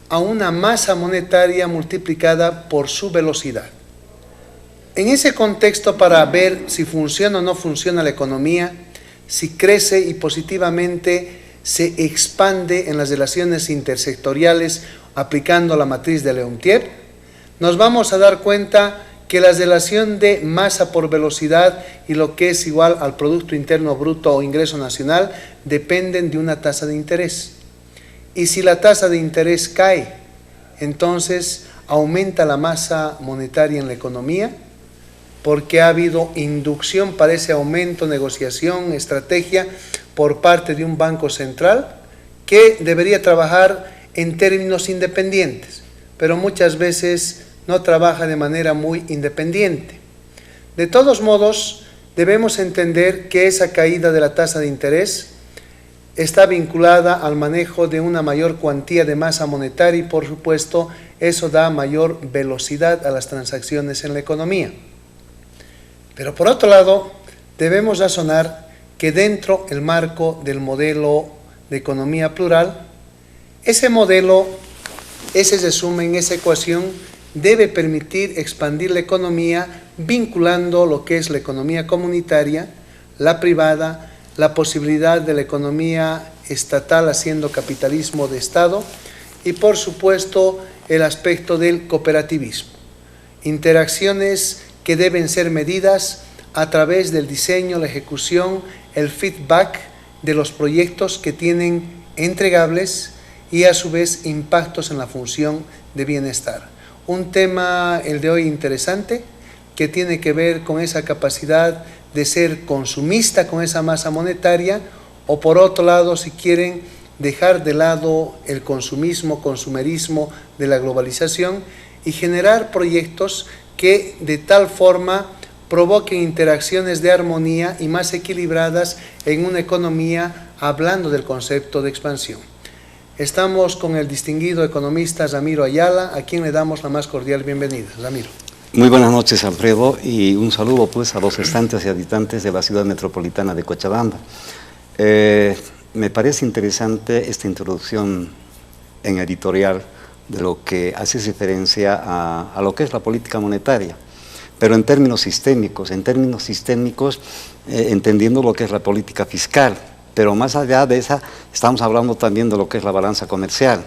a una masa monetaria multiplicada por su velocidad. En ese contexto, para ver si funciona o no funciona la economía, si crece y positivamente se expande en las relaciones intersectoriales aplicando la matriz de Leontief, nos vamos a dar cuenta que la relación de masa por velocidad y lo que es igual al Producto Interno Bruto o ingreso nacional dependen de una tasa de interés. Y si la tasa de interés cae, entonces aumenta la masa monetaria en la economía, porque ha habido inducción para ese aumento, negociación, estrategia por parte de un banco central que debería trabajar en términos independientes, pero muchas veces no trabaja de manera muy independiente. De todos modos, debemos entender que esa caída de la tasa de interés está vinculada al manejo de una mayor cuantía de masa monetaria y, por supuesto, eso da mayor velocidad a las transacciones en la economía. Pero por otro lado, debemos razonar que dentro del marco del modelo de economía plural, ese modelo, ese resumen, esa ecuación debe permitir expandir la economía vinculando lo que es la economía comunitaria, la privada, la posibilidad de la economía estatal haciendo capitalismo de Estado y, por supuesto, el aspecto del cooperativismo. Interacciones que deben ser medidas a través del diseño, la ejecución, el feedback de los proyectos que tienen entregables y a su vez impactos en la función de bienestar. Un tema, el de hoy, interesante, que tiene que ver con esa capacidad de ser consumista con esa masa monetaria o, por otro lado, si quieren, dejar de lado el consumismo, consumerismo de la globalización y generar proyectos que de tal forma provoquen interacciones de armonía y más equilibradas en una economía, hablando del concepto de expansión. Estamos con el distinguido economista Ramiro Ayala, a quien le damos la más cordial bienvenida. Ramiro. Muy buenas noches, Alfredo, y un saludo pues a los estantes y habitantes de la ciudad metropolitana de Cochabamba. Me parece interesante esta introducción en editorial de lo que hace referencia a lo que es la política monetaria, pero en términos sistémicos, entendiendo lo que es la política fiscal, pero más allá de esa, estamos hablando también de lo que es la balanza comercial,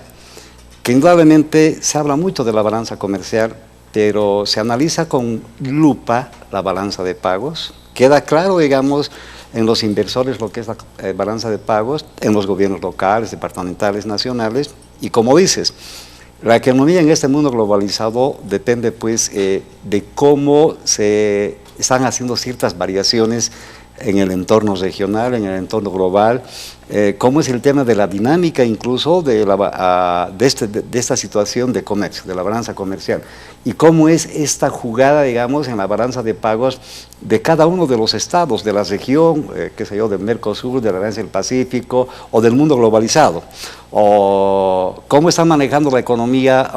que indudablemente se habla mucho de la balanza comercial, pero se analiza con lupa la balanza de pagos, queda claro, digamos, en los inversores lo que es la balanza de pagos, en los gobiernos locales, departamentales, nacionales, y como dices, la economía en este mundo globalizado depende pues de cómo se están haciendo ciertas variaciones en el entorno regional, en el entorno global, cómo es el tema de la dinámica incluso de esta situación de comercio, de la balanza comercial, y cómo es esta jugada, digamos, en la balanza de pagos de cada uno de los estados, de la región, qué sé yo, del Mercosur, de la Alianza del Pacífico, o del mundo globalizado, o cómo están manejando la economía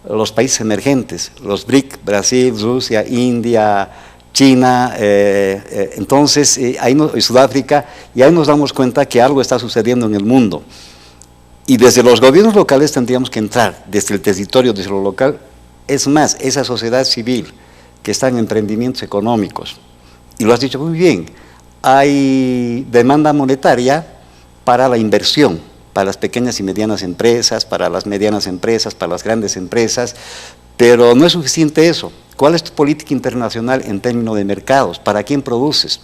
los países emergentes, los BRIC, Brasil, Rusia, India, China, entonces, y Sudáfrica, y ahí nos damos cuenta que algo está sucediendo en el mundo. Y desde los gobiernos locales tendríamos que entrar, desde el territorio, desde lo local, es más, esa sociedad civil que está en emprendimientos económicos, y lo has dicho muy bien, hay demanda monetaria para la inversión, para las pequeñas y medianas empresas, para las medianas empresas, para las grandes empresas, pero no es suficiente eso. ¿Cuál es tu política internacional en términos de mercados? ¿Para quién produces?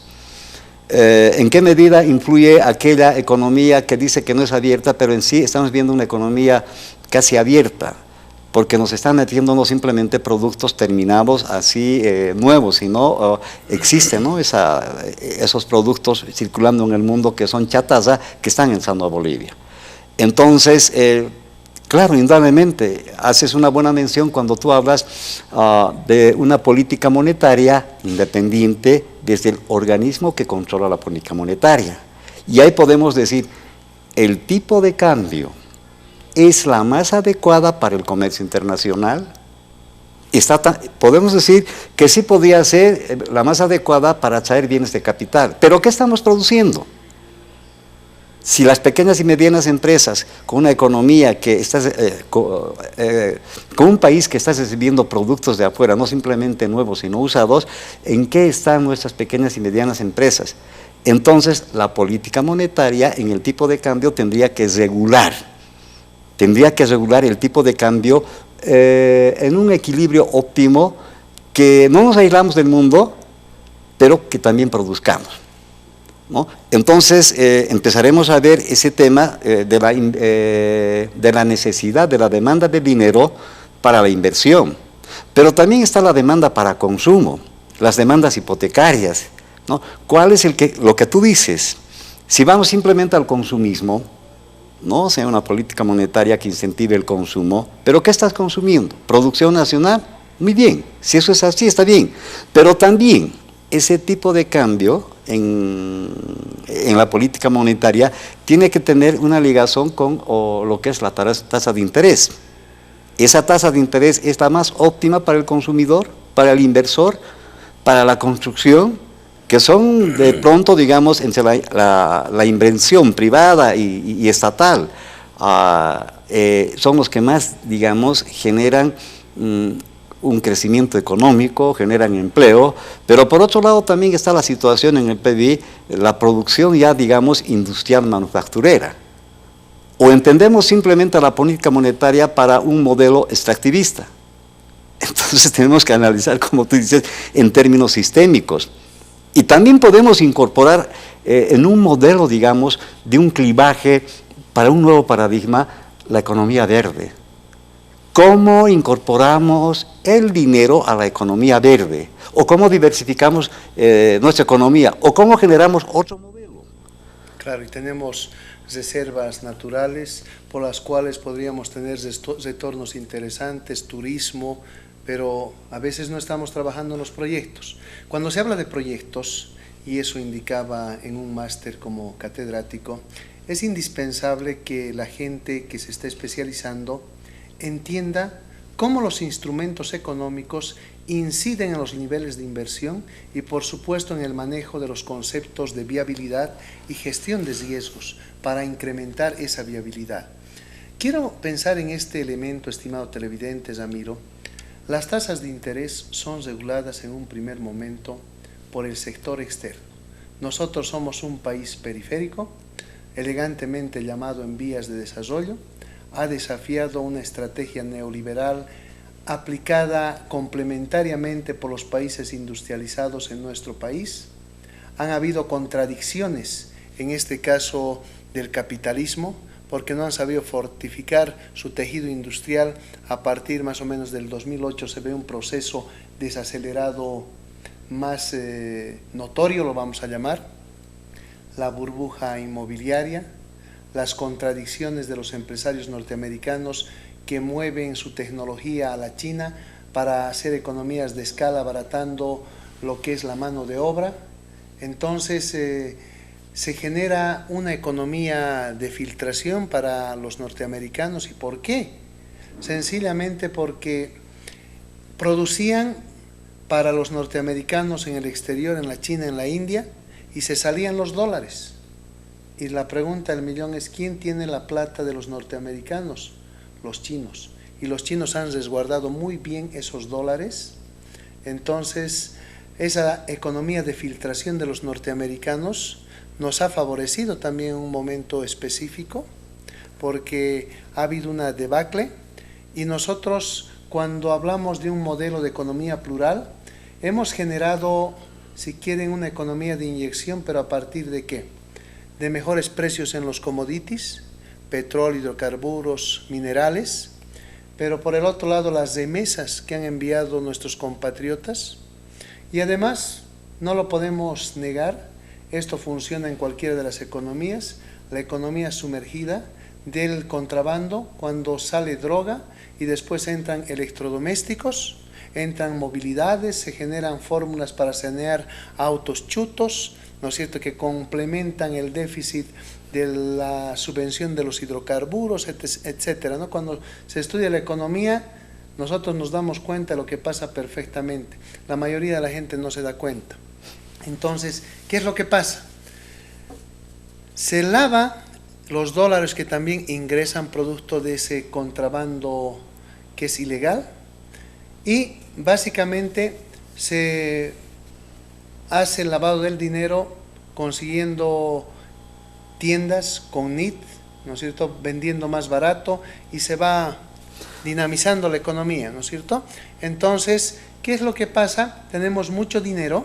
¿En qué medida influye aquella economía que dice que no es abierta, pero en sí estamos viendo una economía casi abierta? Porque nos están metiendo no simplemente productos terminados así nuevos, sino existen, ¿no? Esos productos circulando en el mundo que son chatarra, que están entrando a Bolivia. Entonces, claro, indudablemente, haces una buena mención cuando tú hablas de una política monetaria independiente desde el organismo que controla la política monetaria. Y ahí podemos decir, el tipo de cambio es la más adecuada para el comercio internacional. Podemos decir que sí podría ser la más adecuada para traer bienes de capital. ¿Pero qué estamos produciendo? Si las pequeñas y medianas empresas, con una economía que está, con un país que está recibiendo productos de afuera, no simplemente nuevos, sino usados, ¿en qué están nuestras pequeñas y medianas empresas? Entonces, la política monetaria en el tipo de cambio tendría que regular el tipo de cambio en un equilibrio óptimo, que no nos aislamos del mundo, pero que también produzcamos, ¿no? Entonces empezaremos a ver ese tema de la necesidad, de la demanda de dinero para la inversión, pero también está la demanda para consumo, las demandas hipotecarias, ¿no? ¿Cuál es lo que tú dices? Si vamos simplemente al consumismo, no sea una política monetaria que incentive el consumo, pero ¿qué estás consumiendo? ¿Producción nacional? Muy bien, si eso es así, está bien, pero también ese tipo de cambio en la política monetaria tiene que tener una ligación con lo que es la tasa de interés. Esa tasa de interés es la más óptima para el consumidor, para el inversor, para la construcción, que son de pronto, digamos, entre la inversión privada y estatal, son los que más, digamos, generan un crecimiento económico, generan empleo, pero por otro lado también está la situación en el PBI, la producción ya, digamos, industrial manufacturera. O entendemos simplemente la política monetaria para un modelo extractivista. Entonces tenemos que analizar, como tú dices, en términos sistémicos. Y también podemos incorporar en un modelo, digamos, de un clivaje para un nuevo paradigma, la economía verde. ¿Cómo incorporamos el dinero a la economía verde? ¿O cómo diversificamos nuestra economía? ¿O cómo generamos otro modelo? Claro, y tenemos reservas naturales por las cuales podríamos tener retornos interesantes, turismo, pero a veces no estamos trabajando en los proyectos. Cuando se habla de proyectos, y eso indicaba en un máster como catedrático, es indispensable que la gente que se esté especializando entienda cómo los instrumentos económicos inciden en los niveles de inversión y, por supuesto, en el manejo de los conceptos de viabilidad y gestión de riesgos para incrementar esa viabilidad. Quiero pensar en este elemento, estimado televidente, Ramiro. Las tasas de interés son reguladas en un primer momento por el sector externo. Nosotros somos un país periférico, elegantemente llamado en vías de desarrollo, ha desafiado una estrategia neoliberal aplicada complementariamente por los países industrializados en nuestro país. Han habido contradicciones, en este caso del capitalismo, porque no han sabido fortificar su tejido industrial. A partir más o menos del 2008 se ve un proceso desacelerado más notorio, lo vamos a llamar, la burbuja inmobiliaria, las contradicciones de los empresarios norteamericanos que mueven su tecnología a la China para hacer economías de escala, abaratando lo que es la mano de obra. Entonces se genera una economía de filtración para los norteamericanos. ¿Y por qué? Sencillamente porque producían para los norteamericanos en el exterior, en la China, en la India, y se salían los dólares. Y la pregunta del millón es, ¿quién tiene la plata de los norteamericanos? Los chinos. Y los chinos han resguardado muy bien esos dólares. Entonces, esa economía de filtración de los norteamericanos nos ha favorecido también en un momento específico, porque ha habido una debacle, y nosotros, cuando hablamos de un modelo de economía plural, hemos generado, si quieren, una economía de inyección, pero ¿a partir de qué? De mejores precios en los commodities, petróleo, hidrocarburos, minerales, pero por el otro lado las remesas que han enviado nuestros compatriotas, y además, no lo podemos negar, esto funciona en cualquiera de las economías, la economía sumergida del contrabando, cuando sale droga y después entran electrodomésticos, entran movilidades, se generan fórmulas para sanear autos chutos, ¿no es cierto?, que complementan el déficit de la subvención de los hidrocarburos, etcétera, ¿no? Cuando se estudia la economía, nosotros nos damos cuenta de lo que pasa perfectamente. La mayoría de la gente no se da cuenta. Entonces, ¿qué es lo que pasa? Se lava los dólares que también ingresan producto de ese contrabando que es ilegal, y básicamente se hace el lavado del dinero consiguiendo tiendas con NIT, ¿no es cierto?, vendiendo más barato, y se va dinamizando la economía, ¿no es cierto? Entonces, ¿qué es lo que pasa? Tenemos mucho dinero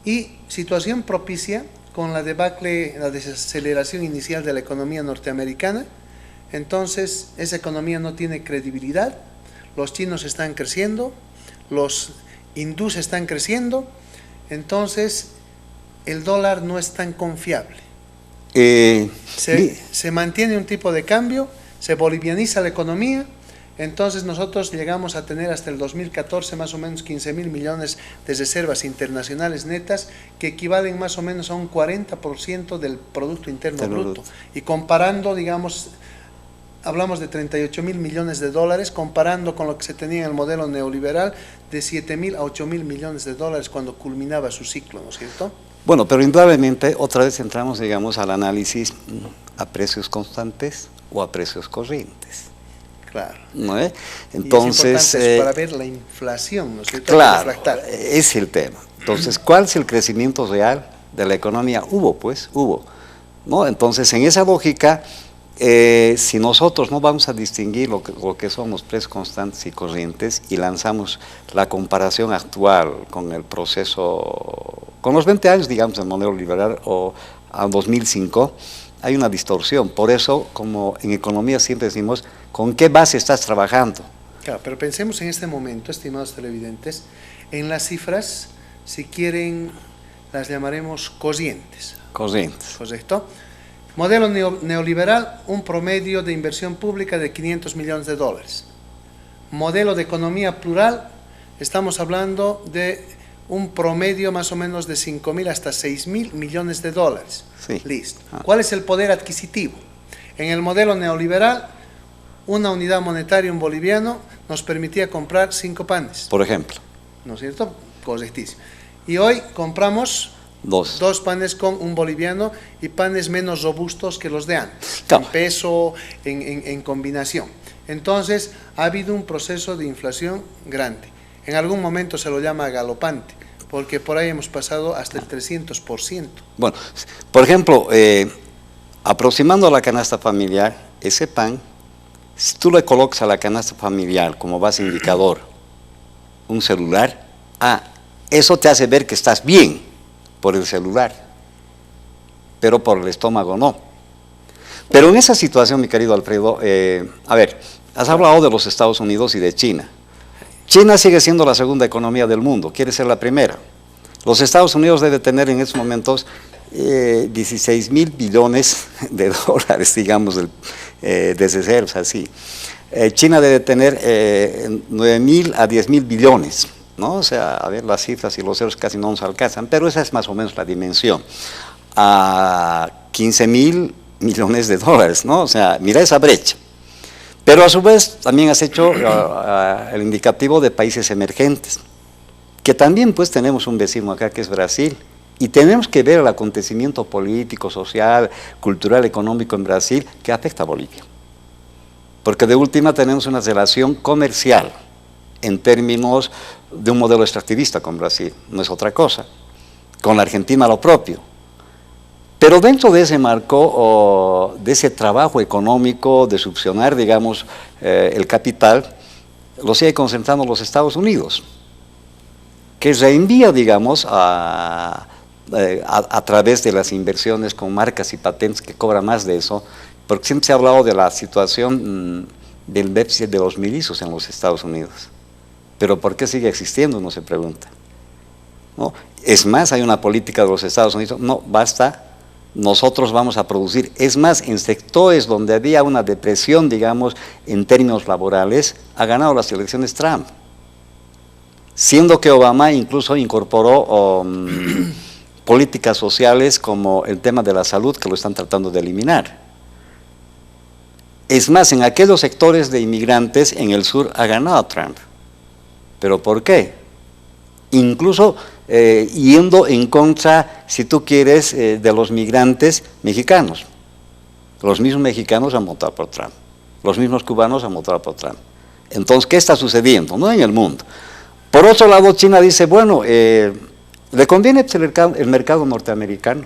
y situación propicia con la debacle, la desaceleración inicial de la economía norteamericana. Entonces, esa economía no tiene credibilidad, los chinos están creciendo, los hindúes están creciendo, entonces el dólar no es tan confiable. Se mantiene un tipo de cambio, se bolivianiza la economía, entonces nosotros llegamos a tener hasta el 2014 más o menos 15.000 millones de reservas internacionales netas, que equivalen más o menos a un 40% del Producto Interno Bruto. Y comparando, digamos, hablamos de 38.000 millones de dólares, comparando con lo que se tenía en el modelo neoliberal, de 7.000 a 8.000 millones de dólares cuando culminaba su ciclo, ¿no es cierto? Bueno, pero indudablemente otra vez entramos, digamos, al análisis a precios constantes o a precios corrientes. Claro. ¿No es? Entonces, y es para ver la inflación, ¿no es cierto? Claro, es el tema. Entonces, ¿cuál es el crecimiento real de la economía? Hubo, ¿no? Entonces, en esa lógica, si nosotros no vamos a distinguir lo que son los precios constantes y corrientes y lanzamos la comparación actual con el proceso, con los 20 años, digamos, del modelo liberal o al 2005, hay una distorsión. Por eso, como en economía siempre decimos, ¿con qué base estás trabajando? Claro, pero pensemos en este momento, estimados televidentes, en las cifras, si quieren, las llamaremos corrientes. Corrientes. ¿Correcto? Modelo neoliberal, un promedio de inversión pública de 500 millones de dólares. Modelo de economía plural, estamos hablando de un promedio más o menos de 5.000 hasta 6.000 millones de dólares. Sí. Listo. ¿Cuál es el poder adquisitivo? En el modelo neoliberal, una unidad monetaria, un boliviano, nos permitía comprar 5 panes. Por ejemplo. ¿No es cierto? Correctísimo. Y hoy compramos dos panes con un boliviano, y panes menos robustos que los de antes, claro, en peso, en combinación. Entonces, ha habido un proceso de inflación grande. En algún momento se lo llama galopante, porque por ahí hemos pasado hasta el 300%. Bueno, por ejemplo, aproximando a la canasta familiar, ese pan, si tú le colocas a la canasta familiar como base indicador un celular, eso te hace ver que estás bien por el celular, pero por el estómago no. Pero en esa situación, mi querido Alfredo, a ver, has hablado de los Estados Unidos y de China. China sigue siendo la segunda economía del mundo, quiere ser la primera. Los Estados Unidos debe tener en estos momentos 16.000 billones de dólares, digamos, de reservas, así. China debe tener 9.000 a 10.000 billones, ¿no? O sea, a ver, las cifras y los ceros casi no nos alcanzan, pero esa es más o menos la dimensión. A 15.000 millones de dólares, ¿no? O sea, mira esa brecha. Pero a su vez también has hecho el indicativo de países emergentes, que también pues tenemos un vecino acá que es Brasil, y tenemos que ver el acontecimiento político, social, cultural, económico en Brasil que afecta a Bolivia. Porque de última tenemos una relación comercial en términos de un modelo extractivista con Brasil, no es otra cosa. Con la Argentina lo propio. Pero dentro de ese marco, de ese trabajo económico, de succionar, digamos, el capital, lo sigue concentrando los Estados Unidos, que reenvía, digamos, a través de las inversiones con marcas y patentes que cobra más de eso, porque siempre se ha hablado de la situación del déficit de los milicos en los Estados Unidos. Pero ¿por qué sigue existiendo? Uno se pregunta, ¿no? Es más, hay una política de los Estados Unidos, no, basta, nosotros vamos a producir. Es más, en sectores donde había una depresión, digamos, en términos laborales, ha ganado las elecciones Trump. Siendo que Obama incluso incorporó políticas sociales como el tema de la salud, que lo están tratando de eliminar. Es más, en aquellos sectores de inmigrantes en el sur ha ganado Trump. ¿Pero por qué? Incluso yendo en contra, si tú quieres, de los migrantes mexicanos. Los mismos mexicanos han votado por Trump. Los mismos cubanos han votado por Trump. Entonces, ¿qué está sucediendo? No en el mundo. Por otro lado, China dice, bueno, le conviene el mercado norteamericano.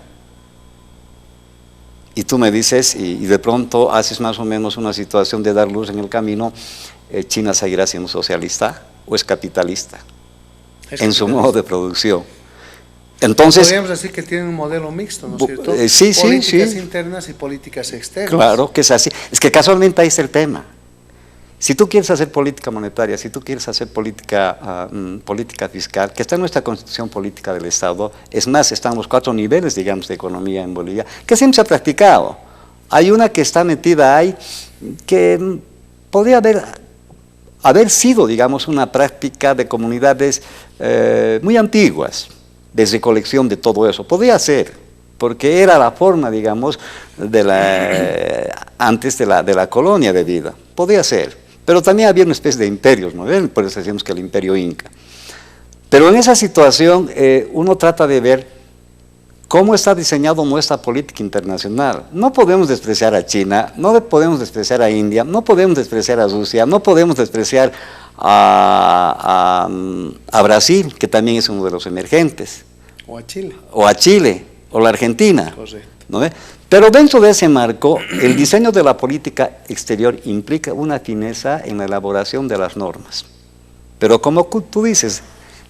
Y tú me dices, y de pronto haces más o menos una situación de dar luz en el camino, China seguirá siendo socialista o es capitalista en su modo de producción. Entonces, podríamos decir que tienen un modelo mixto, ¿no es cierto? Sí, políticas internas y políticas externas. Claro que es así. Es que casualmente ahí está el tema. Si tú quieres hacer política monetaria, si tú quieres hacer política fiscal, que está en nuestra constitución política del Estado, es más, están los 4 niveles, digamos, de economía en Bolivia, que siempre se ha practicado. Hay una que está metida ahí, que podría haber sido, digamos, una práctica de comunidades muy antiguas, de recolección de todo eso. Podría ser, porque era la forma, digamos, antes de la colonia de vida. Podría ser. Pero también había una especie de imperios, ¿no? Por eso decimos que el imperio inca. Pero en esa situación uno trata de ver cómo está diseñado nuestra política internacional. No podemos despreciar a China, no podemos despreciar a India, no podemos despreciar a Rusia, no podemos despreciar a Brasil, que también es uno de los emergentes. O a Chile. O a Chile, o la Argentina. Correcto. ¿No? Pero dentro de ese marco, el diseño de la política exterior implica una fineza en la elaboración de las normas. Pero como tú dices,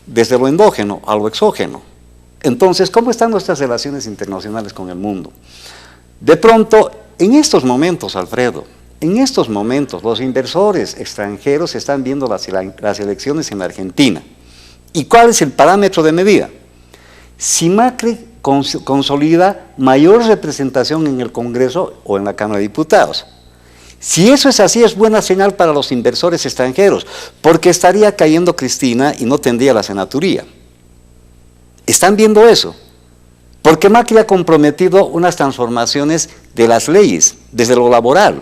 desde lo endógeno a lo exógeno. Entonces, ¿cómo están nuestras relaciones internacionales con el mundo? De pronto, en estos momentos, Alfredo, en estos momentos, los inversores extranjeros están viendo las elecciones en Argentina. ¿Y cuál es el parámetro de medida? Si Macri consolida mayor representación en el Congreso o en la Cámara de Diputados. Si eso es así, es buena señal para los inversores extranjeros, porque estaría cayendo Cristina y no tendría la senaturía. Están viendo eso, porque Macri ha comprometido unas transformaciones de las leyes, desde lo laboral,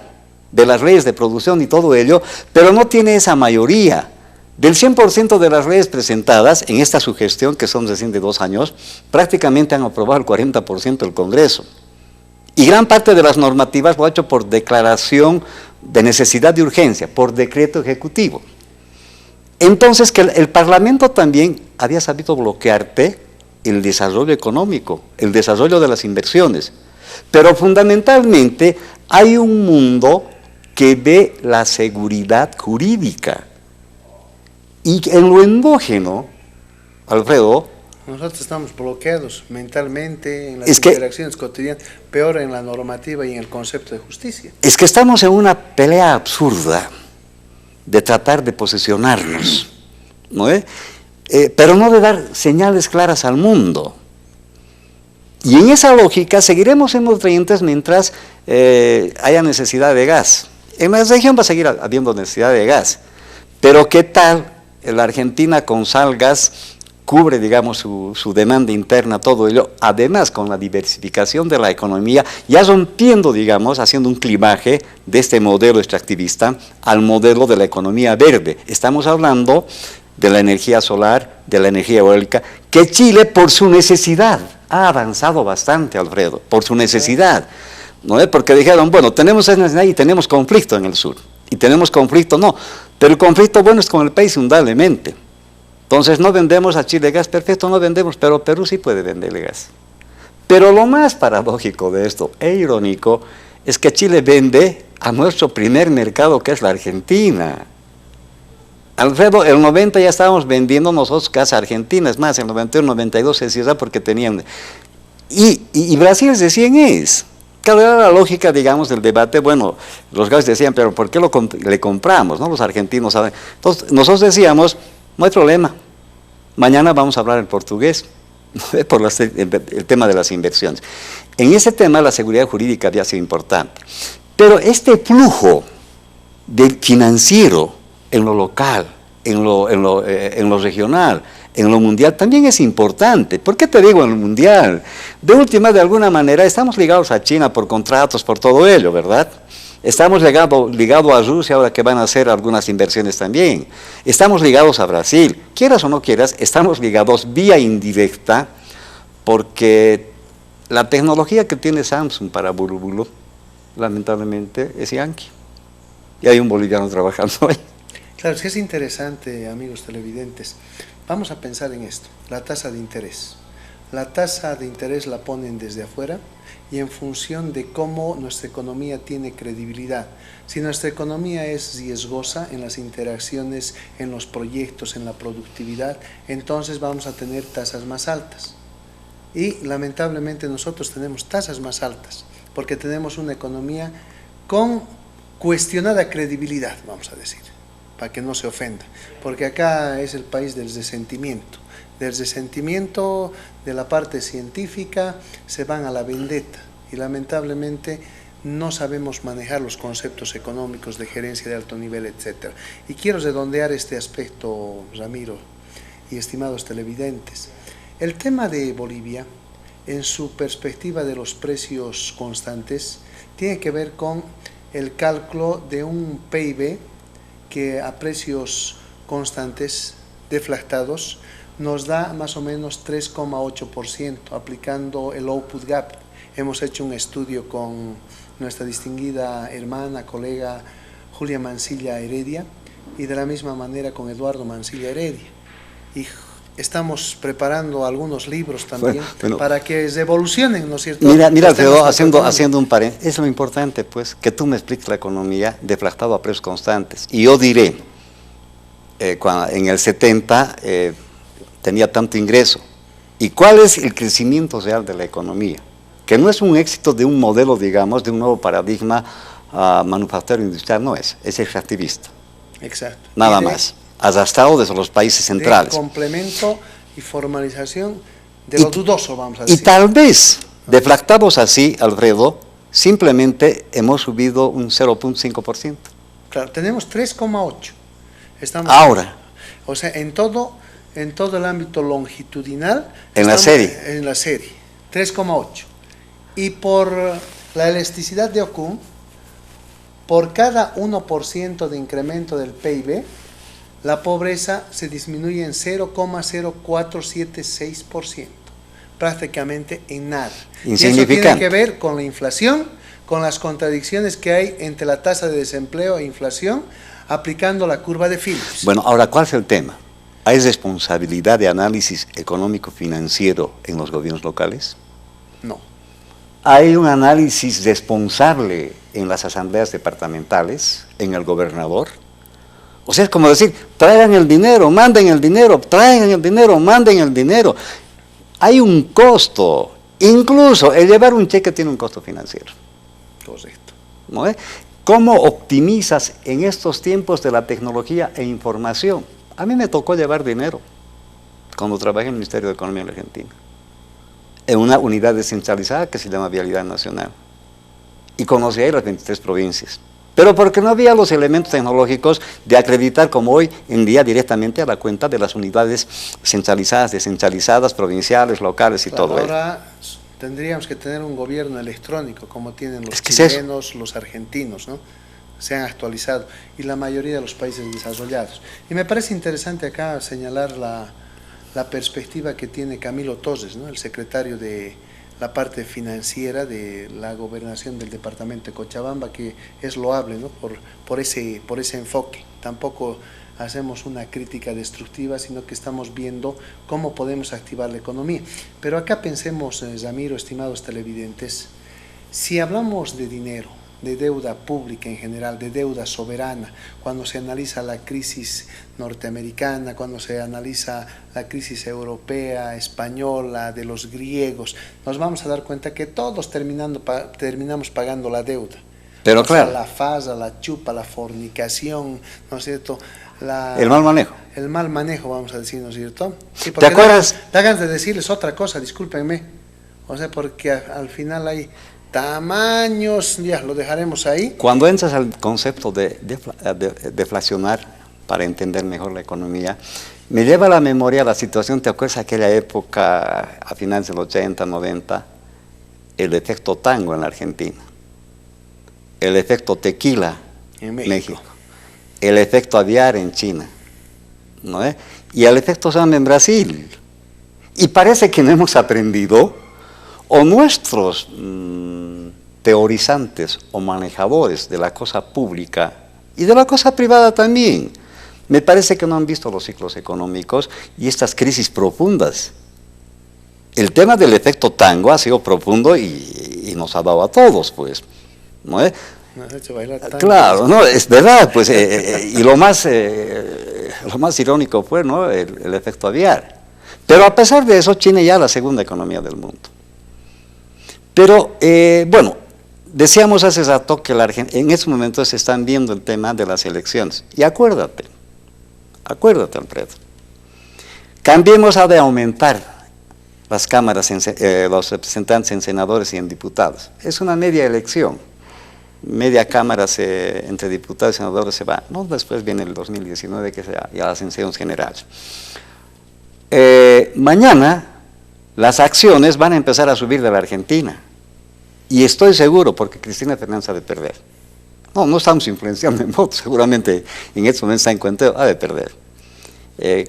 de las leyes de producción y todo ello, pero no tiene esa mayoría. Del 100% de las leyes presentadas en esta sugestión, que son recién de 2 años, prácticamente han aprobado el 40% del Congreso. Y gran parte de las normativas lo ha hecho por declaración de necesidad de urgencia, por decreto ejecutivo. Entonces, que el Parlamento también había sabido bloquearte el desarrollo económico, el desarrollo de las inversiones. Pero fundamentalmente hay un mundo que ve la seguridad jurídica. Y en lo endógeno, Alfredo, nosotros estamos bloqueados mentalmente en las interacciones cotidianas, peor en la normativa y en el concepto de justicia. Es que estamos en una pelea absurda de tratar de posicionarnos, ¿no? Pero no de dar señales claras al mundo. Y en esa lógica seguiremos siendo atrayentes mientras haya necesidad de gas. En la región va a seguir habiendo necesidad de gas, pero ¿qué tal? La Argentina con sal, gas, cubre, digamos, su demanda interna, todo ello, además con la diversificación de la economía, ya rompiendo, digamos, haciendo un clivaje de este modelo extractivista al modelo de la economía verde. Estamos hablando de la energía solar, de la energía eólica, que Chile, por su necesidad, ha avanzado bastante, Alfredo, por su necesidad, ¿no? Porque dijeron, bueno, tenemos esa necesidad y tenemos conflicto en el sur, y tenemos conflicto, no, pero el conflicto bueno es con el país, indudablemente. Entonces no vendemos a Chile gas, perfecto, no vendemos, pero Perú sí puede venderle gas. Pero lo más paradójico de esto, e irónico, es que Chile vende a nuestro primer mercado, que es la Argentina. Alfredo, el 90 ya estábamos vendiendo nosotros gas a Argentina, es más, el 91, 92 se cierra porque tenían... Y Brasil recién es. Claro, era la lógica, digamos, del debate. Bueno, los gases decían, pero ¿por qué le compramos? ¿No? Los argentinos saben. Entonces, nosotros decíamos, no hay problema, mañana vamos a hablar en portugués, por el tema de las inversiones. En ese tema la seguridad jurídica había sido importante. Pero este flujo financiero en lo local, en lo regional, en lo mundial, también es importante. ¿Por qué te digo en lo mundial? De última, de alguna manera, estamos ligados a China por contratos, por todo ello, ¿verdad? Estamos ligados a Rusia, ahora que van a hacer algunas inversiones también. Estamos ligados a Brasil. Quieras o no quieras, estamos ligados vía indirecta, porque la tecnología que tiene Samsung para Bulubulu, lamentablemente, es yanqui. Y hay un boliviano trabajando ahí. Claro, es que es interesante, amigos televidentes. Vamos a pensar en esto, la tasa de interés. La tasa de interés la ponen desde afuera y en función de cómo nuestra economía tiene credibilidad. Si nuestra economía es riesgosa en las interacciones, en los proyectos, en la productividad, entonces vamos a tener tasas más altas. Y lamentablemente nosotros tenemos tasas más altas porque tenemos una economía con cuestionada credibilidad, vamos a decir, para que no se ofenda, porque acá es el país del resentimiento de la parte científica, se van a la vendetta y lamentablemente no sabemos manejar los conceptos económicos de gerencia de alto nivel, etc. Y quiero redondear este aspecto, Ramiro y estimados televidentes. El tema de Bolivia, en su perspectiva de los precios constantes, tiene que ver con el cálculo de un PIB que a precios constantes, deflactados, nos da más o menos 3,8%, aplicando el output gap. Hemos hecho un estudio con nuestra distinguida hermana, colega Julia Mancilla Heredia, y de la misma manera con Eduardo Mancilla Heredia. Y estamos preparando algunos libros también para que evolucionen, ¿no es cierto? Mira, Alfredo, haciendo un paréntesis, es lo importante, pues, que tú me expliques la economía deflactada a precios constantes. Y yo diré, en el 70 tenía tanto ingreso. ¿Y cuál es el crecimiento real de la economía? Que no es un éxito de un modelo, digamos, de un nuevo paradigma manufacturero industrial, no es extractivista. Exacto. Nada más. Arrastrado desde los países centrales. De complemento y formalización de lo dudoso, vamos a decir. Y tal vez, deflactados así, Alfredo, simplemente hemos subido un 0,5%. Claro, tenemos 3,8%. Ahora. O sea, en todo el ámbito longitudinal. En la serie. En la serie, 3,8%. Y por la elasticidad de Okun, por cada 1% de incremento del PIB, la pobreza se disminuye en 0,0476%, prácticamente en nada. Y eso tiene que ver con la inflación, con las contradicciones que hay entre la tasa de desempleo e inflación, aplicando la curva de Phillips. Bueno, ahora, ¿cuál es el tema? ¿Hay responsabilidad de análisis económico-financiero en los gobiernos locales? No. ¿Hay un análisis responsable en las asambleas departamentales, en el gobernador? O sea, es como decir, traigan el dinero, manden el dinero, traigan el dinero, manden el dinero. Hay un costo, incluso el llevar un cheque tiene un costo financiero. Correcto. ¿No es? ¿Cómo optimizas en estos tiempos de la tecnología e información? A mí me tocó llevar dinero cuando trabajé en el Ministerio de Economía en Argentina, en una unidad descentralizada que se llama Vialidad Nacional. Y conocí ahí las 23 provincias. Pero porque no había los elementos tecnológicos de acreditar como hoy en día directamente a la cuenta de las unidades centralizadas, descentralizadas, provinciales, locales y todo ello. Ahora tendríamos que tener un gobierno electrónico como tienen los chilenos, los argentinos, ¿no? Se han actualizado, y la mayoría de los países desarrollados. Y me parece interesante acá señalar la perspectiva que tiene Camilo Torres, ¿no? El secretario de la parte financiera de la gobernación del departamento de Cochabamba, que es loable, ¿no? por ese enfoque. Tampoco hacemos una crítica destructiva, sino que estamos viendo cómo podemos activar la economía. Pero acá pensemos, Ramiro, estimados televidentes, si hablamos de dinero, de deuda pública en general, de deuda soberana, cuando se analiza la crisis norteamericana, cuando se analiza la crisis europea, española, de los griegos, nos vamos a dar cuenta que todos terminamos pagando la deuda. Pero claro, la farsa, la chupa, la fornicación, ¿no es cierto? El mal manejo. El mal manejo, vamos a decir, ¿no es cierto? Sí, ¿te acuerdas? Da ganas de decirles otra cosa, discúlpenme. O sea, porque al final hay tamaños, ya lo dejaremos ahí. Cuando entras al concepto de deflacionar, para entender mejor la economía, me lleva a la memoria la situación, ¿te acuerdas aquella época, a finales del 80, 90, el efecto tango en la Argentina, el efecto tequila en México, el efecto aviar en China, ¿no es? Y el efecto samba en Brasil? Y parece que no hemos aprendido, o nuestros teorizantes o manejadores de la cosa pública y de la cosa privada también, me parece que no han visto los ciclos económicos y estas crisis profundas. El tema del efecto tango ha sido profundo y nos ha dado a todos, pues, ¿no es? Nos ha hecho bailar tango. Claro, no, es verdad, pues, y lo más irónico fue, ¿no?, el efecto aviar. Pero a pesar de eso, China ya es la segunda economía del mundo. Pero, bueno, decíamos hace rato que en estos momentos se están viendo el tema de las elecciones. Y acuérdate, Alfredo, Cambiemos ha de aumentar las cámaras, los representantes en senadores y en diputados. Es una media elección, media cámara entre diputados y senadores se va, ¿no? Después viene el 2019 que sea ya las elecciones generales. Mañana las acciones van a empezar a subir de la Argentina y estoy seguro porque Cristina Fernández ha de perder. No estamos influenciando en votos, seguramente en estos momentos está en cuenteo, ha de perder.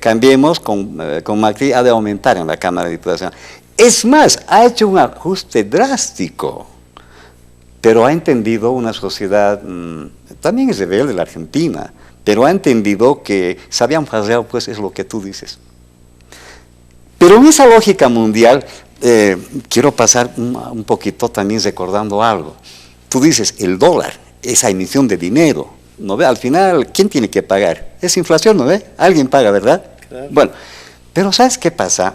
Cambiemos con Macri, ha de aumentar en la Cámara de Diputados. Es más, ha hecho un ajuste drástico, pero ha entendido una sociedad, también es rebelde la Argentina, pero ha entendido que se habían fallado, pues es lo que tú dices. Pero en esa lógica mundial, quiero pasar un poquito también recordando algo. Tú dices, el dólar, esa emisión de dinero, ¿no ve? Al final, ¿quién tiene que pagar? Es inflación, ¿no ve? Alguien paga, ¿verdad? Claro. Bueno, pero ¿sabes qué pasa?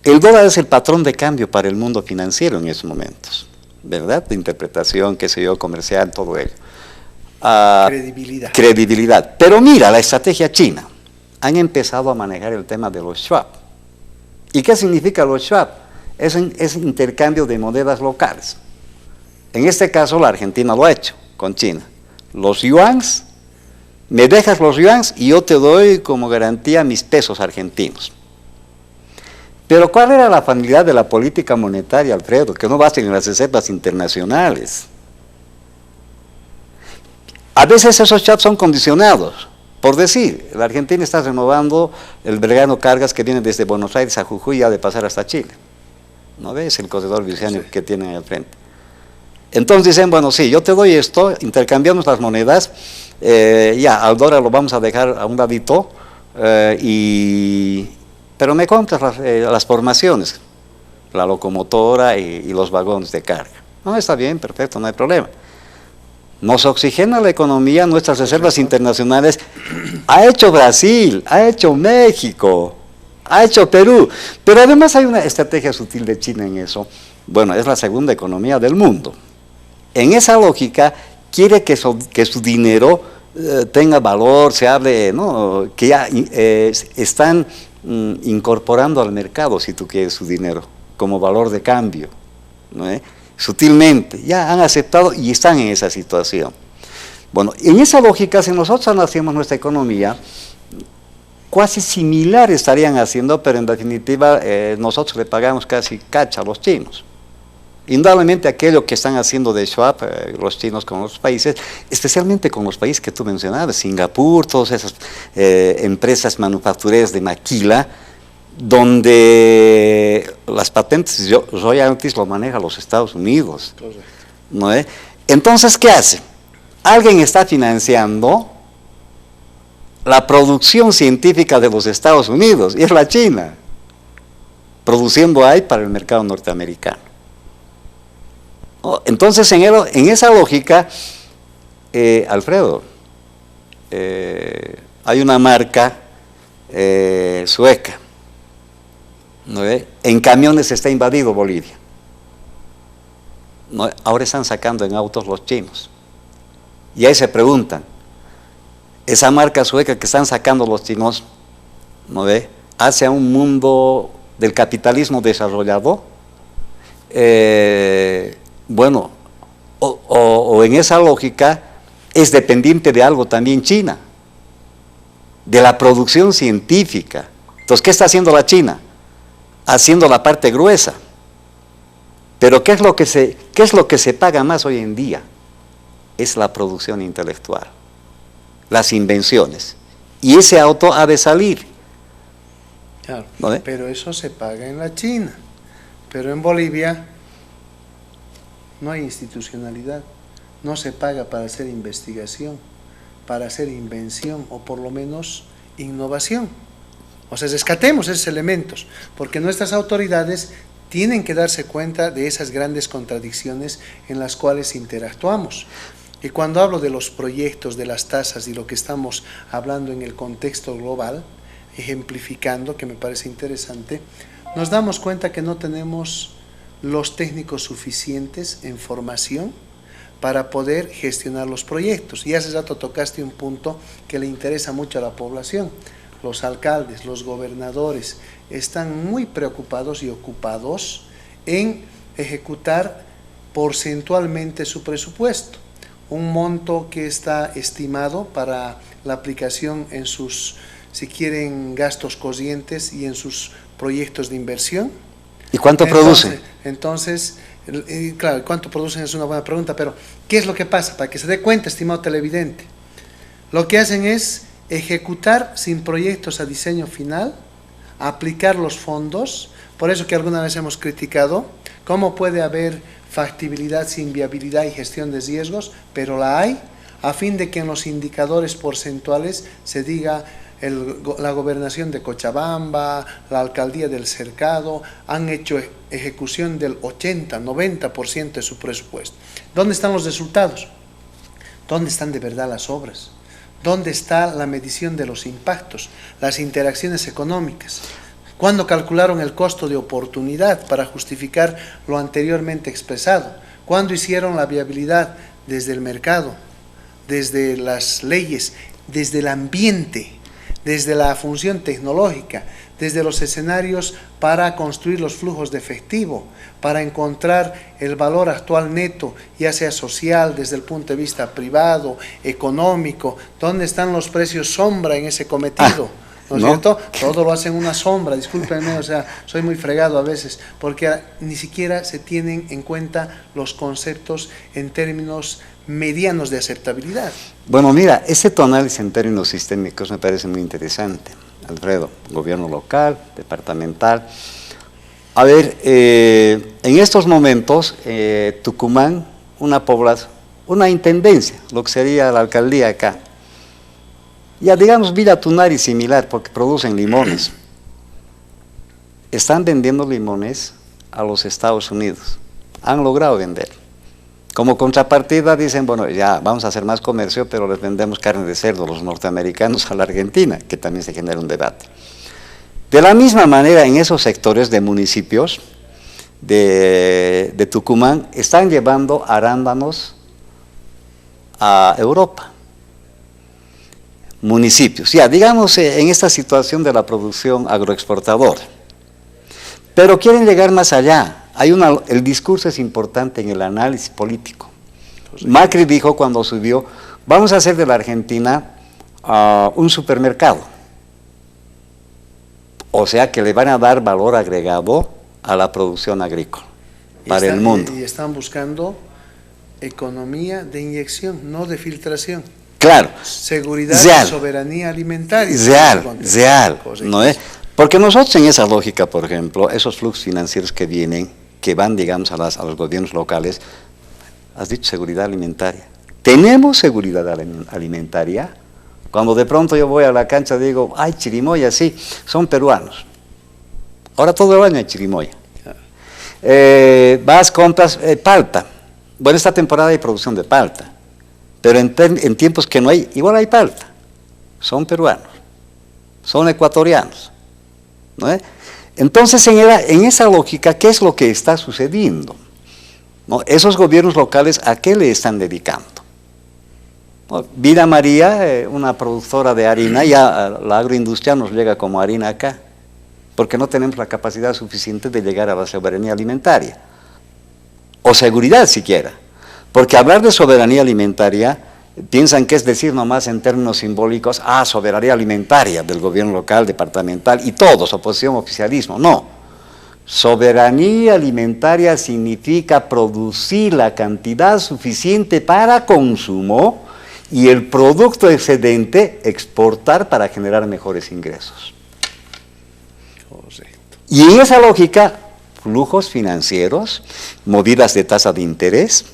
El dólar es el patrón de cambio para el mundo financiero en estos momentos, ¿verdad? De interpretación, qué sé yo, comercial, todo ello. Credibilidad. Credibilidad. Pero mira, la estrategia china. Han empezado a manejar el tema de los swap. ¿Y qué significa los swap? Es intercambio de monedas locales. En este caso, la Argentina lo ha hecho con China. Los yuans, me dejas los yuans y yo te doy como garantía mis pesos argentinos. Pero ¿cuál era la finalidad de la política monetaria, Alfredo? Que no basten en las reservas internacionales. A veces esos swaps son condicionados. Por decir, la Argentina está renovando el Belgrano Cargas que viene desde Buenos Aires a Jujuy y ha de pasar hasta Chile. ¿No ves? El corredor bioceánico que tienen al frente. Entonces dicen, bueno, sí, yo te doy esto, intercambiamos las monedas, ya, al dólar lo vamos a dejar a un ladito, pero me compras las formaciones, la locomotora y los vagones de carga. No, está bien, perfecto, no hay problema. Nos oxigena la economía, nuestras reservas internacionales, ha hecho Brasil, ha hecho México, ha hecho Perú, pero además hay una estrategia sutil de China en eso. Bueno, es la segunda economía del mundo. En esa lógica, quiere que su dinero tenga valor, se hable, ¿no?, que ya están incorporando al mercado, si tú quieres, su dinero, como valor de cambio, ¿no? Sutilmente, ya han aceptado y están en esa situación. Bueno, en esa lógica, si nosotros hacemos nuestra economía, casi similar estarían haciendo, pero en definitiva nosotros le pagamos casi cacha a los chinos. Indudablemente aquello que están haciendo de swap los chinos con los países, especialmente con los países que tú mencionabas, Singapur, todas esas empresas manufactureras de maquila, donde las patentes royalties lo maneja los Estados Unidos. Correcto. ¿No es? Entonces, ¿qué hace? Alguien está financiando la producción científica de los Estados Unidos, y es la China, produciendo ahí para el mercado norteamericano. Entonces, en esa lógica, Alfredo, hay una marca sueca, ¿no ve? En camiones está invadido Bolivia. ¿No? Ahora están sacando en autos los chinos. Y ahí se preguntan, esa marca sueca que están sacando los chinos, ¿no ve?, hacia un mundo del capitalismo desarrollado. Bueno, o en esa lógica es dependiente de algo también China, de la producción científica. Entonces, ¿qué está haciendo la China? Haciendo la parte gruesa. Pero ¿qué es lo que se paga más hoy en día? Es la producción intelectual, las invenciones. Y ese auto ha de salir. Claro, ¿no? Pero eso se paga en la China. Pero en Bolivia no hay institucionalidad, no se paga para hacer investigación, para hacer invención o por lo menos innovación. O sea, rescatemos esos elementos, porque nuestras autoridades tienen que darse cuenta de esas grandes contradicciones en las cuales interactuamos. Y cuando hablo de los proyectos, de las tasas y lo que estamos hablando en el contexto global, ejemplificando, que me parece interesante, nos damos cuenta que no tenemos los técnicos suficientes en formación para poder gestionar los proyectos. Y hace rato tocaste un punto que le interesa mucho a la población. Los alcaldes, los gobernadores están muy preocupados y ocupados en ejecutar porcentualmente su presupuesto. Un monto que está estimado para la aplicación en sus, si quieren, gastos corrientes y en sus proyectos de inversión. ¿Y cuánto producen? Entonces, claro, ¿cuánto producen? Es una buena pregunta, pero ¿qué es lo que pasa? Para que se dé cuenta, estimado televidente. Lo que hacen es ejecutar sin proyectos a diseño final, aplicar los fondos, por eso que alguna vez hemos criticado, ¿cómo puede haber factibilidad sin viabilidad y gestión de riesgos? Pero la hay, a fin de que en los indicadores porcentuales se diga la gobernación de Cochabamba, la alcaldía del Cercado, han hecho ejecución del 80-90% de su presupuesto. ¿Dónde están los resultados? ¿Dónde están de verdad las obras? ¿Dónde está la medición de los impactos, las interacciones económicas? ¿Cuándo calcularon el costo de oportunidad para justificar lo anteriormente expresado? ¿Cuándo hicieron la viabilidad desde el mercado, desde las leyes, desde el ambiente, desde la función tecnológica, desde los escenarios para construir los flujos de efectivo, para encontrar el valor actual neto, ya sea social, desde el punto de vista privado, económico? ¿Dónde están los precios sombra en ese cometido? ¿No es cierto? Todo lo hacen una sombra, discúlpenme, o sea, soy muy fregado a veces, porque ni siquiera se tienen en cuenta los conceptos en términos medianos de aceptabilidad. Bueno, mira, ese análisis en términos sistémicos me parece muy interesante, Alfredo. Gobierno local, departamental. A ver, en estos momentos, Tucumán, una población, una intendencia, lo que sería la alcaldía acá, ya digamos Villa Tunari similar, porque producen limones. Están vendiendo limones a los Estados Unidos. Han logrado vender. Como contrapartida dicen, bueno, ya vamos a hacer más comercio, pero les vendemos carne de cerdo los norteamericanos a la Argentina, que también se genera un debate. De la misma manera, en esos sectores de municipios de Tucumán, están llevando arándanos a Europa. Municipios, ya digamos en esta situación de la producción agroexportadora, pero quieren llegar más allá. El discurso es importante en el análisis político. Macri dijo cuando subió, vamos a hacer de la Argentina un supermercado, o sea que le van a dar valor agregado a la producción agrícola para el mundo. Y están buscando economía de inyección, no de filtración. Claro. Seguridad real, y soberanía alimentaria. Real, ¿no es? Porque nosotros en esa lógica, por ejemplo, esos flujos financieros que van, digamos, a los gobiernos locales, has dicho seguridad alimentaria. ¿Tenemos seguridad alimentaria? Cuando de pronto yo voy a la cancha digo, ay, chirimoya, sí, son peruanos. Ahora todo el año hay chirimoya. Vas, compras palta. Bueno, esta temporada hay producción de palta. Pero en tiempos que no hay, igual hay palta. Son peruanos, son ecuatorianos, ¿no es? Entonces, en esa lógica, ¿qué es lo que está sucediendo? ¿No? Esos gobiernos locales, ¿a qué le están dedicando? ¿No? Villa María, una productora de harina, ya la agroindustria nos llega como harina acá, porque no tenemos la capacidad suficiente de llegar a la soberanía alimentaria, o seguridad siquiera. Porque hablar de soberanía alimentaria, piensan que es decir nomás en términos simbólicos, soberanía alimentaria del gobierno local, departamental, y todos, oposición, oficialismo. No. Soberanía alimentaria significa producir la cantidad suficiente para consumo y el producto excedente exportar para generar mejores ingresos. Correcto. Y en esa lógica flujos financieros, movidas de tasa de interés,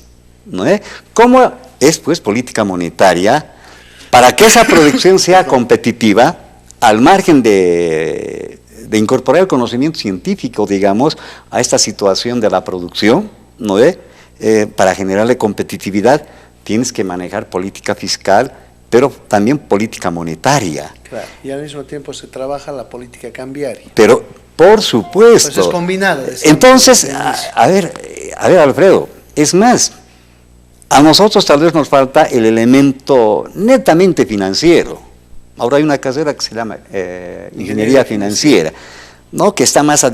¿no es? ¿Cómo es, pues, política monetaria para que esa producción sea competitiva al margen de incorporar el conocimiento científico, digamos, a esta situación de la producción, ¿no es? Para generarle competitividad tienes que manejar política fiscal, pero también política monetaria. Claro, y al mismo tiempo se trabaja la política cambiaria. Pero, por supuesto. Pues es combinado. Entonces, a ver, Alfredo, es más, a nosotros tal vez nos falta el elemento netamente financiero. Ahora hay una carrera que se llama Ingeniería Financiera, ¿no? Que está más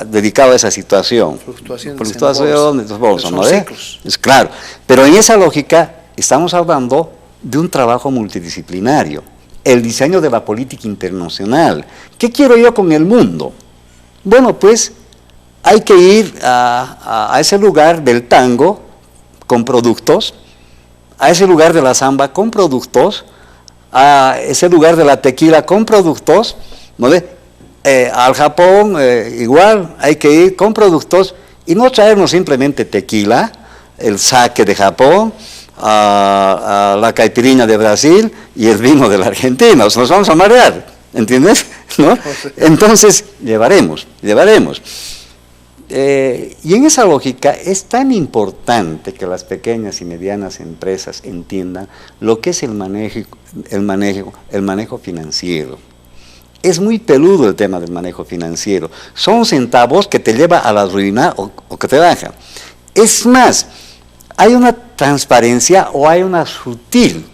dedicado a esa situación. Fluctuación de bolsa, ¿no? Es claro. Pero en esa lógica estamos hablando de un trabajo multidisciplinario, el diseño de la política internacional. ¿Qué quiero yo con el mundo? Bueno, pues hay que ir a ese lugar del tango con productos, a ese lugar de la samba con productos, a ese lugar de la tequila con productos, ¿no? Al Japón igual hay que ir con productos y no traernos simplemente tequila, el sake de Japón, a la caipirinha de Brasil y el vino de la Argentina. Nos vamos a marear, ¿entiendes? ¿No? Entonces, llevaremos. Y en esa lógica es tan importante que las pequeñas y medianas empresas entiendan lo que es el manejo financiero. Es muy peludo el tema del manejo financiero. Son centavos que te lleva a la ruina o que te baja. Es más, hay una transparencia o hay una sutil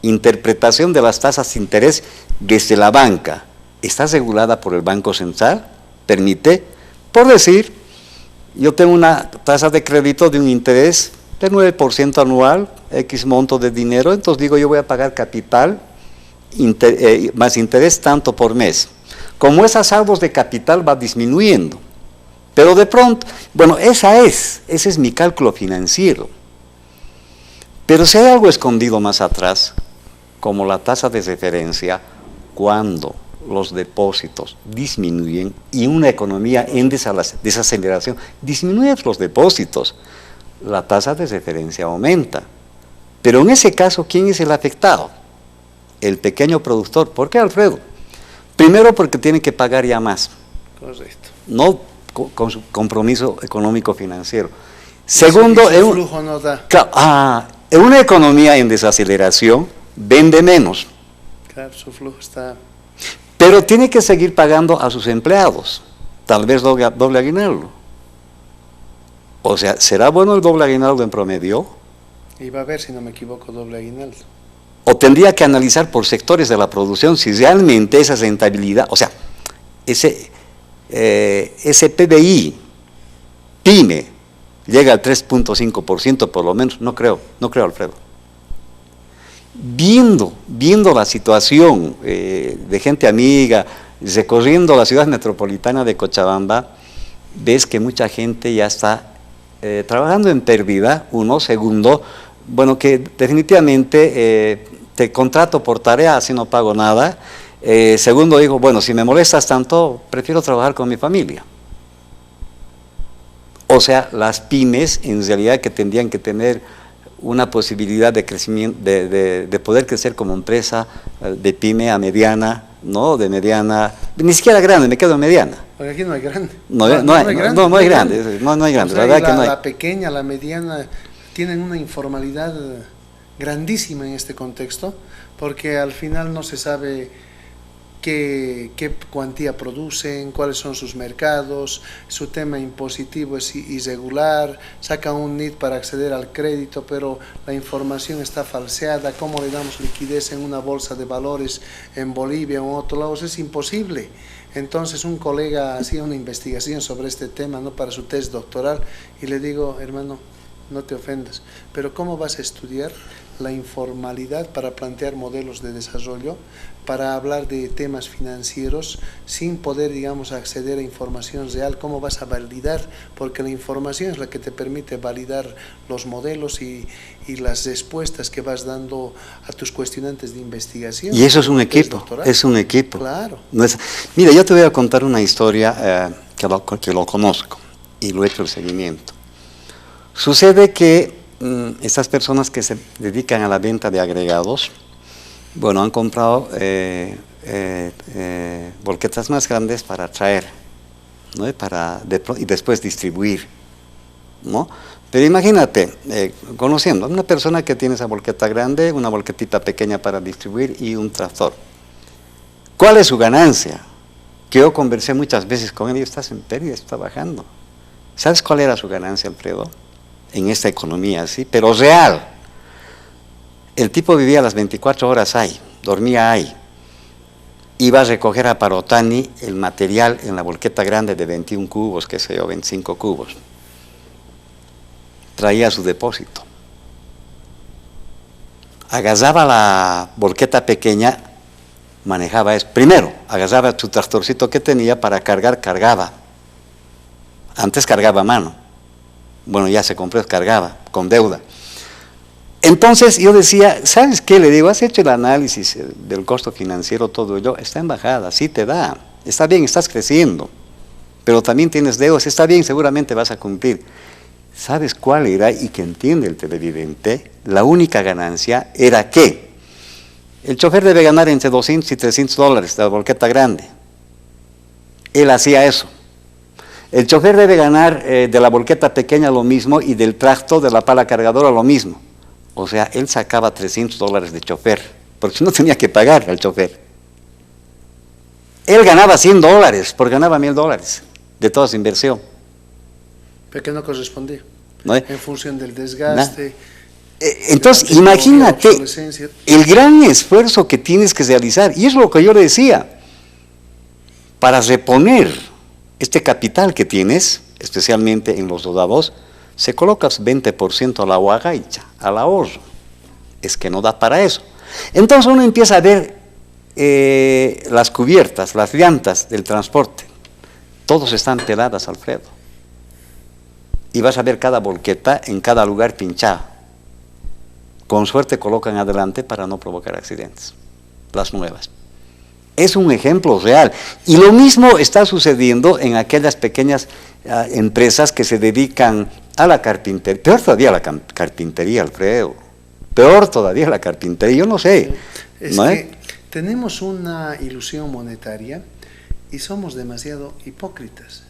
interpretación de las tasas de interés desde la banca. Está regulada por el Banco Central, permite, por decir, yo tengo una tasa de crédito de un interés de 9% anual, X monto de dinero, entonces digo yo voy a pagar capital más interés tanto por mes. Como esos saldos de capital va disminuyendo, pero de pronto, bueno, ese es mi cálculo financiero. Pero si hay algo escondido más atrás, como la tasa de referencia, cuando los depósitos disminuyen y una economía en desaceleración, disminuyen los depósitos, la tasa de referencia aumenta. Pero en ese caso, ¿quién es el afectado? El pequeño productor. ¿Por qué, Alfredo? Primero porque tiene que pagar ya más. Correcto. No con su compromiso económico financiero. Segundo, el flujo no da. Claro, en una economía en desaceleración vende menos. Claro, su flujo está. Pero tiene que seguir pagando a sus empleados, tal vez doble aguinaldo. O sea, ¿será bueno el doble aguinaldo en promedio? Y va a haber, si no me equivoco, doble aguinaldo. O tendría que analizar por sectores de la producción si realmente esa rentabilidad, o sea, ese PBI, PYME, llega al 3.5% por lo menos, no creo, Alfredo. Viendo la situación de gente amiga, recorriendo la ciudad metropolitana de Cochabamba, ves que mucha gente ya está trabajando en pérdida, uno. Segundo, bueno, que definitivamente te contrato por tarea, así no pago nada. Segundo, digo, bueno, si me molestas tanto, prefiero trabajar con mi familia. O sea, las pymes en realidad que tendrían que tener una posibilidad de crecimiento, de poder crecer como empresa, de pyme a mediana, ¿no? De mediana, ni siquiera grande, me quedo en mediana. Porque aquí no hay grande. No hay grande. O sea, la pequeña, la mediana, tienen una informalidad grandísima en este contexto, porque al final no se sabe qué cuantía producen, cuáles son sus mercados, su tema impositivo es irregular, sacan un NID para acceder al crédito, pero la información está falseada, cómo le damos liquidez en una bolsa de valores en Bolivia o en otro lado, es imposible. Entonces un colega hacía una investigación sobre este tema, ¿no?, para su tesis doctoral, y le digo, hermano, no te ofendas, pero ¿cómo vas a estudiar la informalidad para plantear modelos de desarrollo, para hablar de temas financieros sin poder, digamos, acceder a información real? ¿Cómo vas a validar? Porque la información es la que te permite validar los modelos y las respuestas que vas dando a tus cuestionantes de investigación. Y eso es un equipo, Claro. No es, mira, yo te voy a contar una historia que lo conozco. y lo he hecho el seguimiento. Sucede que estas personas que se dedican a la venta de agregados, bueno, han comprado volquetas más grandes para traer, ¿no? Y después distribuir, ¿no? Pero imagínate, conociendo a una persona que tiene esa volqueta grande, una volquetita pequeña para distribuir y un tractor. ¿Cuál es su ganancia? Que yo conversé muchas veces con él y estás en pérdida, está bajando. ¿Sabes cuál era su ganancia, Alfredo? En esta economía así, pero real. El tipo vivía las 24 horas ahí, dormía ahí. Iba a recoger a Parotani el material en la volqueta grande de 21 cubos, qué sé yo, 25 cubos. Traía su depósito. Agarraba la volqueta pequeña, manejaba eso. Primero, agarraba su tractorcito que tenía para cargar, cargaba. Antes cargaba a mano. Bueno, ya se compró, cargaba, con deuda. Entonces yo decía, ¿sabes qué? Le digo, has hecho el análisis del costo financiero, todo ello, está en bajada, sí te da, está bien, estás creciendo, pero también tienes deudas, está bien, seguramente vas a cumplir. ¿Sabes cuál era? Y que entiende el televidente, la única ganancia era que el chofer debe ganar entre 200 y 300 dólares de la volqueta grande. Él hacía eso. El chofer debe ganar de la volqueta pequeña lo mismo y del tracto de la pala cargadora lo mismo. O sea, él sacaba 300 dólares de chofer, porque no tenía que pagar al chofer. Él ganaba 100 dólares, porque ganaba 1000 dólares de toda su inversión. Pero que no correspondía, ¿No? en función del desgaste. Entonces, imagínate el gran esfuerzo que tienes que realizar, y es lo que yo le decía, para reponer este capital que tienes, especialmente en los rodados, se colocas 20% a la huagaicha, al ahorro. Es que no da para eso. Entonces uno empieza a ver las cubiertas, las llantas del transporte. Todos están peladas, Alfredo. Y vas a ver cada volqueta en cada lugar pinchada. Con suerte colocan adelante para no provocar accidentes. Las nuevas. Es un ejemplo real. Y lo mismo está sucediendo en aquellas pequeñas empresas que se dedican a la carpintería. Peor todavía la carpintería, Alfredo. Peor todavía la carpintería. Yo no sé. Es ¿no que tenemos una ilusión monetaria y somos demasiado hipócritas.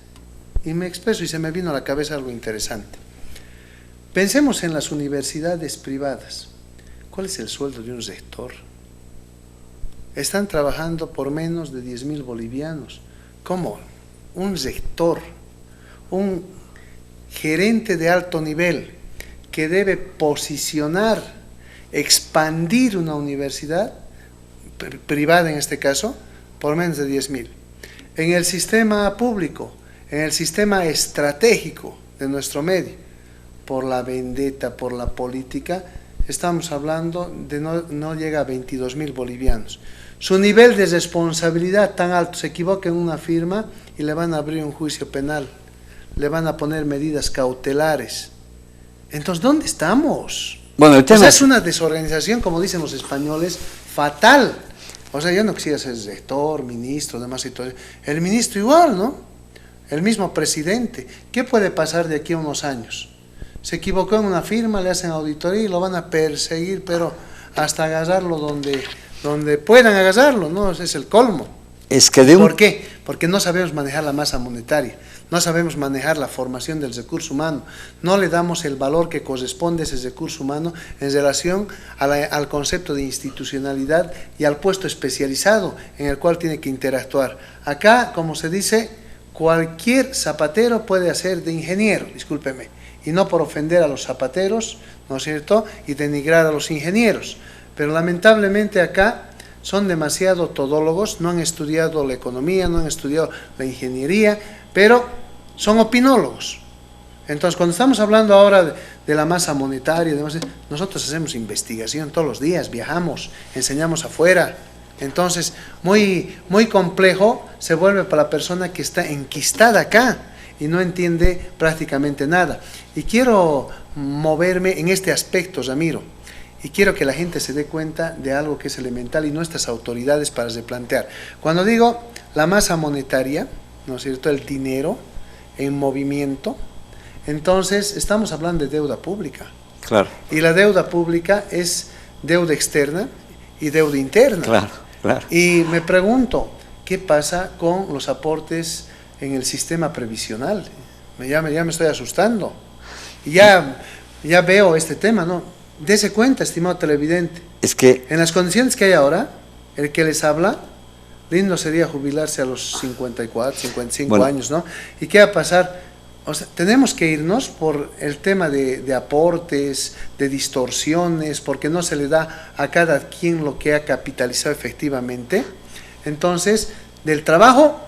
Y me expreso y se me vino a la cabeza algo interesante. Pensemos en las universidades privadas. ¿Cuál es el sueldo de un rector? Están trabajando por menos de 10.000 bolivianos. ¿Cómo? Un rector, un gerente de alto nivel que debe posicionar, expandir una universidad privada en este caso, por menos de 10.000. En el sistema público, en el sistema estratégico de nuestro medio, por la vendetta, por la política, estamos hablando de no llega a 22.000 bolivianos. Su nivel de responsabilidad tan alto, se equivoca en una firma y le van a abrir un juicio penal, le van a poner medidas cautelares. Entonces, ¿dónde estamos? Bueno, el tema es una desorganización, como dicen los españoles, fatal. O sea, yo no quisiera ser rector, ministro, demás y todo. El ministro igual, ¿no? El mismo presidente. ¿Qué puede pasar de aquí a unos años? Se equivocó en una firma, le hacen auditoría y lo van a perseguir, pero hasta agarrarlo donde puedan agarrarlo, ¿no? Ese es el colmo. Es que ¿Por qué? Porque no sabemos manejar la masa monetaria, no sabemos manejar la formación del recurso humano, no le damos el valor que corresponde a ese recurso humano en relación al concepto de institucionalidad y al puesto especializado en el cual tiene que interactuar. Acá, como se dice, cualquier zapatero puede hacer de ingeniero, discúlpeme, y no por ofender a los zapateros, ¿no es cierto?, y denigrar a los ingenieros, pero lamentablemente acá son demasiado todólogos, no han estudiado la economía, no han estudiado la ingeniería, pero son opinólogos. Entonces, cuando estamos hablando ahora de la masa monetaria, nosotros hacemos investigación todos los días, viajamos, enseñamos afuera. Entonces, muy complejo se vuelve para la persona que está enquistada acá y no entiende prácticamente nada. Y quiero moverme en este aspecto, Ramiro. Y quiero que la gente se dé cuenta de algo que es elemental y nuestras autoridades para replantear. Cuando digo la masa monetaria, ¿no es cierto?, el dinero, en movimiento, entonces estamos hablando de deuda pública. Claro. Y la deuda pública es deuda externa y deuda interna. Claro, claro. Y me pregunto, ¿qué pasa con los aportes en el sistema previsional? Ya me estoy asustando. Y ya veo este tema, ¿no? Dese cuenta, estimado televidente. Es que En las condiciones que hay ahora, el que les habla, lindo sería jubilarse a los 54, 55 años, ¿no? ¿Y qué va a pasar? O sea, tenemos que irnos por el tema de aportes, de distorsiones, porque no se le da a cada quien lo que ha capitalizado efectivamente. Entonces, del trabajo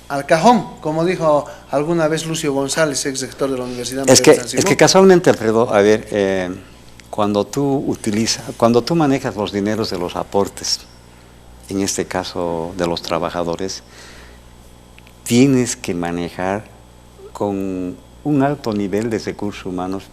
al cajón, como dijo alguna vez Lucio González, ex rector de la Universidad Mayor de San Simón. Es que casualmente, Alfredo, a ver, cuando tú manejas los dineros de los aportes, en este caso de los trabajadores, tienes que manejar con un alto nivel de recursos humanos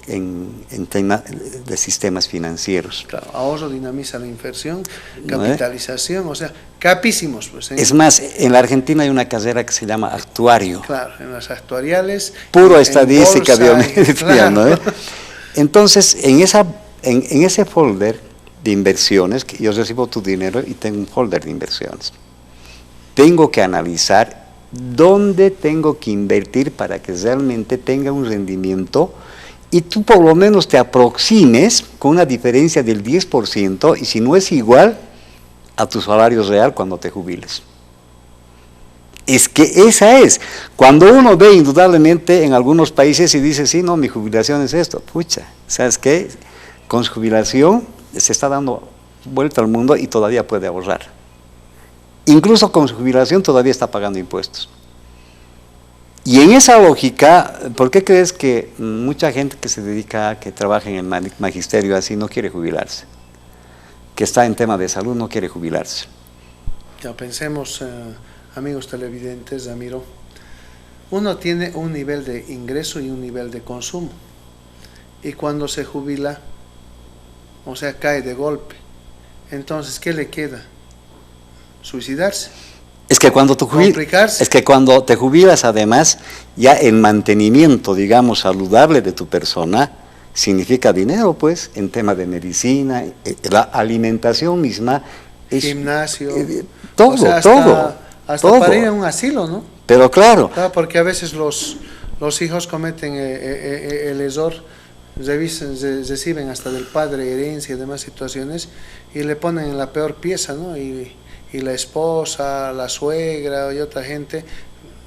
en tema de sistemas financieros. Claro, ahorro dinamiza la inversión, capitalización, o sea, capísimos. Pues, Es más, en la Argentina hay una carrera que se llama actuario. Claro, en las actuariales. Puro estadística, bolsa, biometría, claro. ¿no? Entonces, en ese folder de inversiones, que yo recibo tu dinero y tengo un folder de inversiones, tengo que analizar dónde tengo que invertir para que realmente tenga un rendimiento y tú por lo menos te aproximes con una diferencia del 10% y si no es igual a tu salario real cuando te jubiles. Es que esa es. Cuando uno ve indudablemente en algunos países y dice, sí, no, mi jubilación es esto, pucha, ¿sabes qué? Con su jubilación se está dando vuelta al mundo y todavía puede ahorrar. Incluso con su jubilación todavía está pagando impuestos. Y en esa lógica, ¿por qué crees que mucha gente que se dedica, que trabaja en el magisterio así, no quiere jubilarse? Que está en tema de salud, no quiere jubilarse. Ya pensemos, amigos televidentes, Ramiro, uno tiene un nivel de ingreso y un nivel de consumo. Y cuando se jubila, o sea, cae de golpe. Entonces, ¿qué le queda? Suicidarse. Es que cuando te jubilas, además, ya el mantenimiento, digamos, saludable de tu persona significa dinero, pues, en tema de medicina, la alimentación misma. Gimnasio. Todo, o sea, hasta para ir a un asilo, ¿no? Pero claro. Porque a veces los hijos cometen el error, reciben hasta del padre herencia y demás situaciones y le ponen en la peor pieza, ¿no? Y la esposa, la suegra y otra gente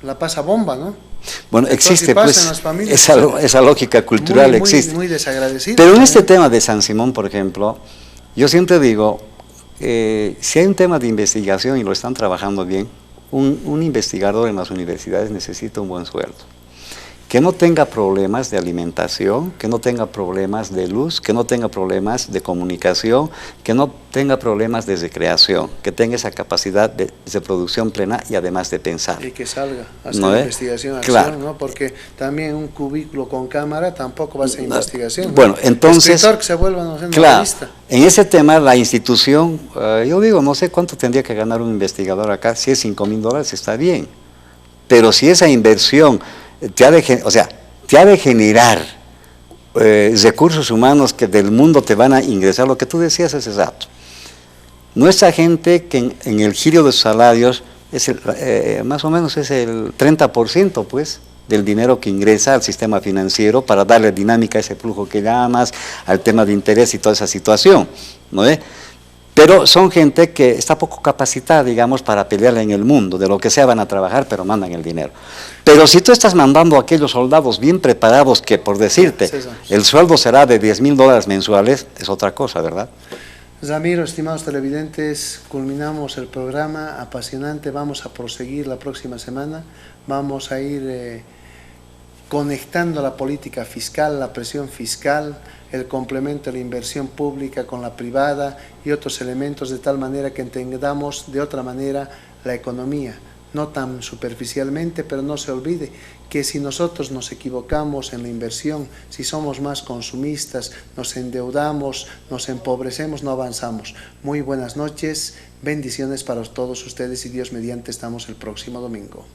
la pasa bomba, ¿no? Bueno, existe pues en las familias, esa lógica cultural existe. Muy desagradecida. Pero en este tema de San Simón, por ejemplo, yo siempre digo, si hay un tema de investigación y lo están trabajando bien, un investigador en las universidades necesita un buen sueldo. Que no tenga problemas de alimentación, que no tenga problemas de luz, que no tenga problemas de comunicación, que no tenga problemas de recreación, que tenga esa capacidad de producción plena y además de pensar. Y que salga a hacer investigación, acción, claro. ¿No? Porque también un cubículo con cámara tampoco va a ser investigación. Bueno, ¿no? Entonces, escritor que se vuelva, no sé, claro, novelista. En ese tema la institución, yo digo, no sé cuánto tendría que ganar un investigador acá, si es $5,000 está bien, pero si esa inversión te ha de generar recursos humanos que del mundo te van a ingresar, lo que tú decías hace rato. Nuestra gente que en el giro de sus salarios es más o menos es el 30% pues, del dinero que ingresa al sistema financiero para darle dinámica a ese flujo que llamas, al tema de interés y toda esa situación, ¿no es? Pero son gente que está poco capacitada, digamos, para pelear en el mundo, de lo que sea van a trabajar, pero mandan el dinero. Pero si tú estás mandando a aquellos soldados bien preparados que, por decirte, el sueldo será de $10,000 mensuales, es otra cosa, ¿verdad? Ramiro, estimados televidentes, culminamos el programa apasionante, vamos a proseguir la próxima semana, vamos a ir conectando la política fiscal, la presión fiscal, el complemento de la inversión pública con la privada y otros elementos de tal manera que entendamos de otra manera la economía, no tan superficialmente, pero no se olvide que si nosotros nos equivocamos en la inversión, si somos más consumistas, nos endeudamos, nos empobrecemos, no avanzamos. Muy buenas noches, bendiciones para todos ustedes y Dios mediante estamos el próximo domingo.